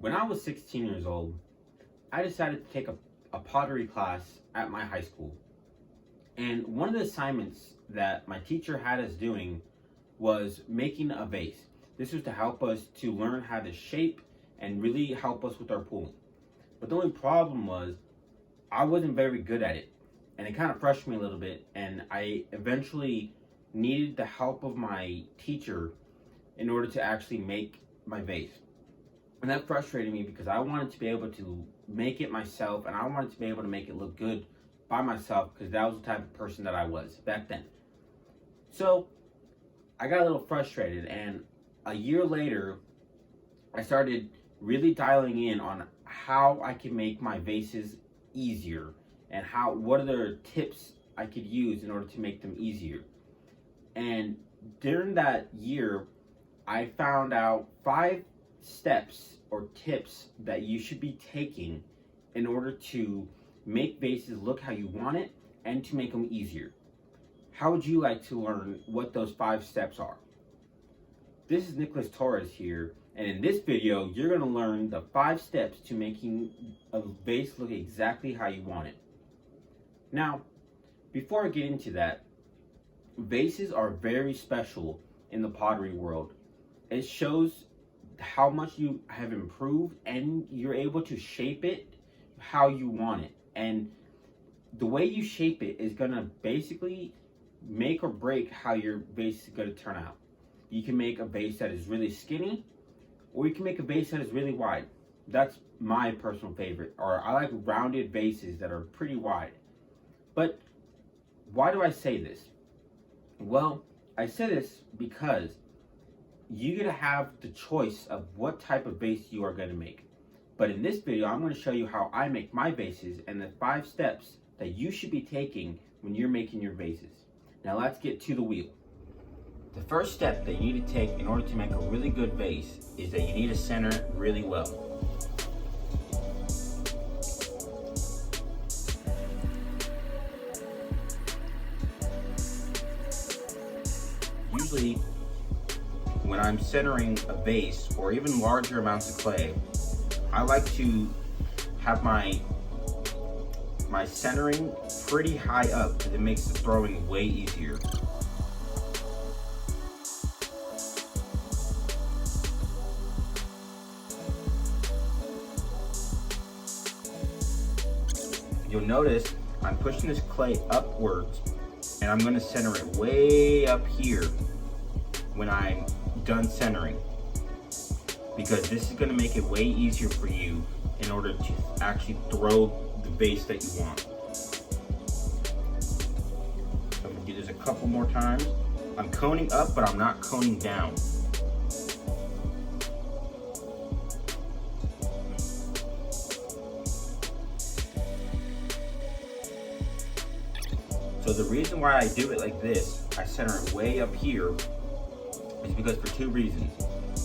When I was 16 years old, I decided to take a pottery class at my high school. And one of the assignments that my teacher had us doing was making a vase. This was to help us to learn how to shape and really help us with our pooling. But the only problem was I wasn't very good at it. And it kind of frustrated me a little bit. And I eventually needed the help of my teacher in order to actually make my vase. And that frustrated me because I wanted to be able to make it myself, and I wanted to be able to make it look good by myself because that was the type of person that I was back then. So I got a little frustrated, and a year later I started really dialing in on how I can make my vases easier and what are the tips I could use in order to make them easier. And during that year I found out 5 steps or tips that you should be taking in order to make vases look how you want it and to make them easier. How would you like to learn what those 5 steps are? This is Nicholas Torres here, and in this video you're going to learn the 5 steps to making a vase look exactly how you want it. Now, before I get into that, vases are very special in the pottery world. It shows how much you have improved, and you're able to shape it how you want it. And the way you shape it is gonna basically make or break how your vase is gonna turn out. You can make a vase that is really skinny, or you can make a vase that is really wide. That's my personal favorite. Or I like rounded vases that are pretty wide. But why do I say this? Well, I say this because you're going to have the choice of what type of vase you are going to make. But in this video, I'm going to show you how I make my vases and the 5 steps that you should be taking when you're making your vases. Now let's get to the wheel. The first step that you need to take in order to make a really good vase is that you need to center it really well. Usually, when I'm centering a vase or even larger amounts of clay, I like to have my centering pretty high up because it makes the throwing way easier. You'll notice I'm pushing this clay upwards, and I'm going to center it way up here when I'm done centering, because this is going to make it way easier for you in order to actually throw the vase that you want. I'm going to do this a couple more times. I'm coning up, but I'm not coning down. So the reason why I do it like this, I center it way up here, is because for 2 reasons.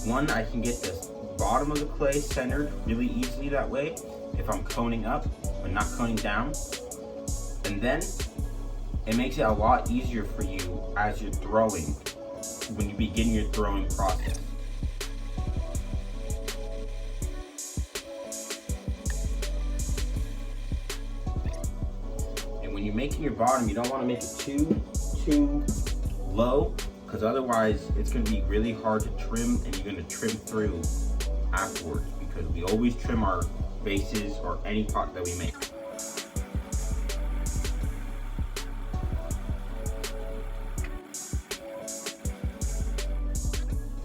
One, I can get the bottom of the clay centered really easily that way if I'm coning up but not coning down. And then it makes it a lot easier for you as you're throwing, when you begin your throwing process. And when you're making your bottom, you don't want to make it too low, because otherwise it's going to be really hard to trim, and you're going to trim through afterwards, because we always trim our vases or any pot that we make.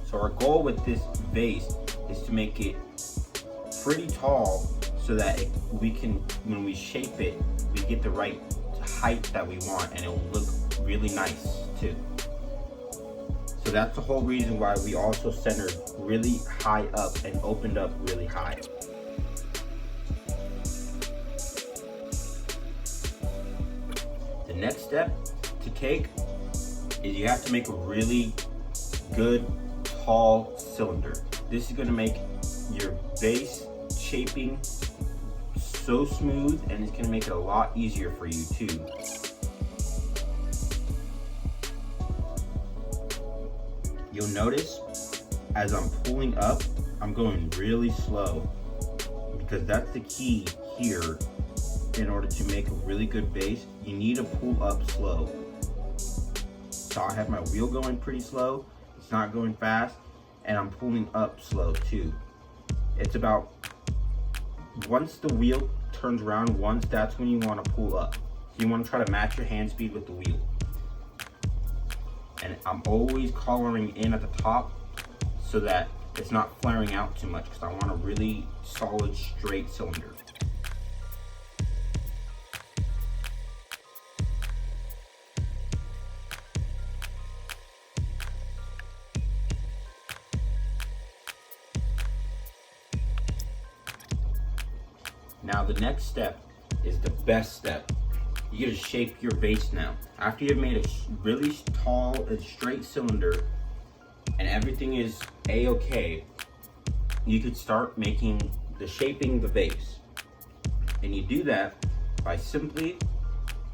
So our goal with this vase is to make it pretty tall so that when we shape it, we get the right height that we want, and it will look really nice too. So that's the whole reason why we also centered really high up and opened up really high. The next step to take is you have to make a really good tall cylinder. This is going to make your vase shaping so smooth, and it's going to make it a lot easier for you too. You'll notice as I'm pulling up, I'm going really slow because that's the key here. In order to make a really good vase, you need to pull up slow. So I have my wheel going pretty slow, it's not going fast, and I'm pulling up slow too. It's about, once the wheel turns around once, that's when you want to pull up. So you want to try to match your hand speed with the wheel. And I'm always collaring in at the top so that it's not flaring out too much, because I want a really solid straight cylinder. Now the next step is the best step. You gotta shape your vase now. After you've made a really tall and straight cylinder and everything is a-okay, you could start shaping the vase. And you do that by simply,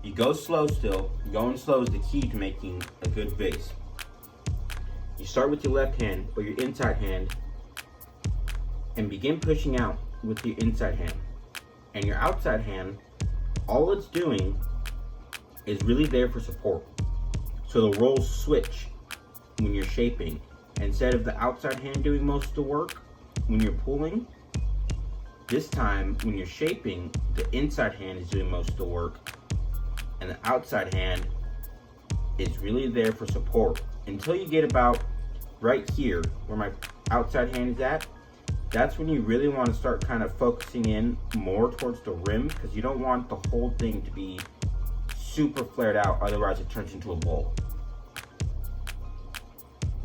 you go slow still. Going slow is the key to making a good vase. You start with your left hand or your inside hand and begin pushing out with your inside hand. And your outside hand, all it's doing is really there for support. So the roles switch when you're shaping. Instead of the outside hand doing most of the work when you're pulling, this time when you're shaping, the inside hand is doing most of the work and the outside hand is really there for support. Until you get about right here where my outside hand is at, that's when you really want to start kind of focusing in more towards the rim, because you don't want the whole thing to be super flared out, otherwise it turns into a bowl.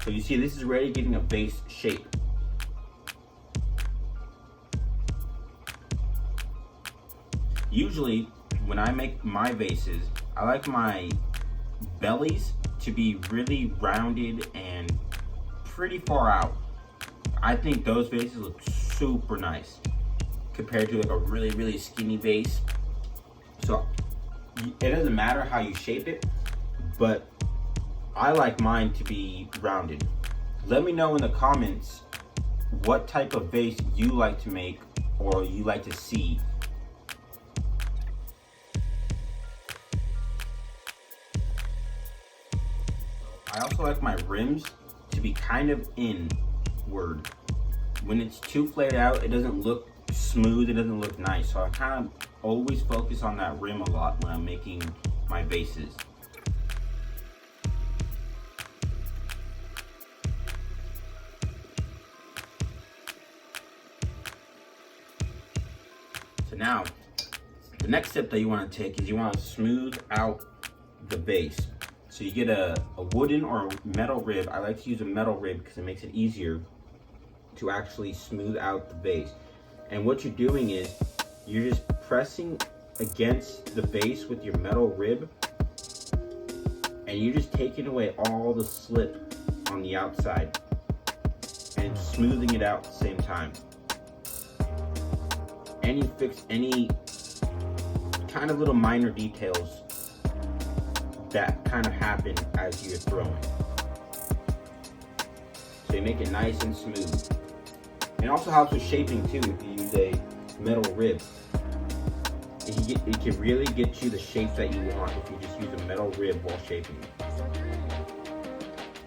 So you see, this is already getting a vase shape. Usually when I make my vases, I like my bellies to be really rounded and pretty far out. I think those vases look super nice compared to like a really, really skinny vase. So it doesn't matter how you shape it, but I like mine to be rounded. Let me know in the comments what type of vase you like to make or you like to see. I also like my rims to be kind of inward. When it's too flared out, it doesn't look smooth, it doesn't look nice. So I kind of always focus on that rim a lot when I'm making my vases. So now, the next step that you want to take is you want to smooth out the base. So you get a wooden or metal rib. I like to use a metal rib because it makes it easier to actually smooth out the base. And what you're doing is you're just pressing against the base with your metal rib, and you're just taking away all the slip on the outside and smoothing it out at the same time. And you fix any kind of little minor details that kind of happen as you're throwing. So you make it nice and smooth. It also helps with shaping too if you use a metal rib. It can really get you the shape that you want if you just use a metal rib while shaping.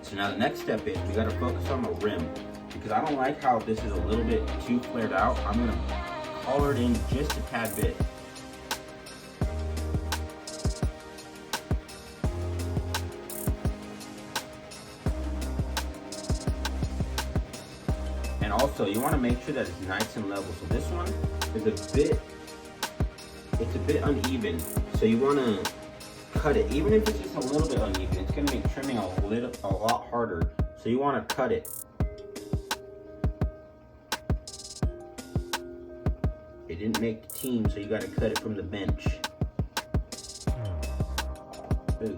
So now the next step is we gotta focus on the rim, because I don't like how this is a little bit too flared out. I'm gonna color it in just a tad bit. And also, you want to make sure that it's nice and level. So this one is it's a bit uneven. So you want to cut it. Even if it's just a little bit uneven, it's going to make trimming a lot harder. So you want to cut it. It didn't make the team, so you got to cut it from the bench. Ooh.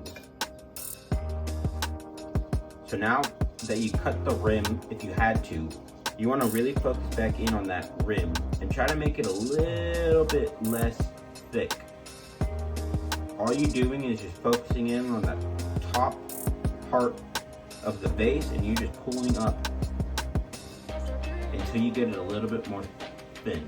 So now that you cut the rim, if you had to, you want to really focus back in on that rim and try to make it a little bit less thick. All you're doing is just focusing in on that top part of the base, and you're just pulling up until you get it a little bit more thin.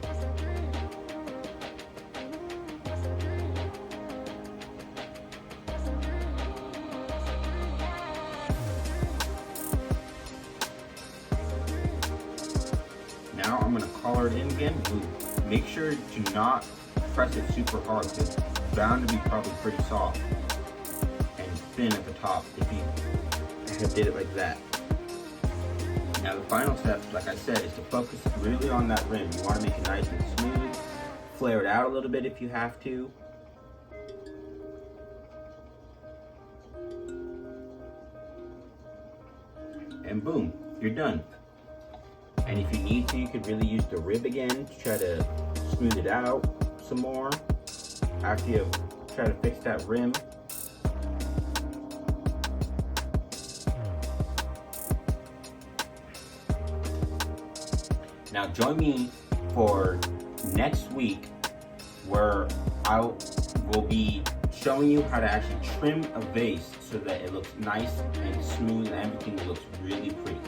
Now I'm going to color it in again blue. Make sure to not press it super hard because it's bound to be probably pretty soft and thin at the top if you did it like that. Now the final step, like I said, is to focus really on that rim. You want to make it nice and smooth. Flare it out a little bit if you have to. And boom, you're done. And if you need to, you could really use the rib again to try to smooth it out some more after you try to fix that rim. Now join me for next week where I will be showing you how to actually trim a vase so that it looks nice and smooth and everything looks really pretty.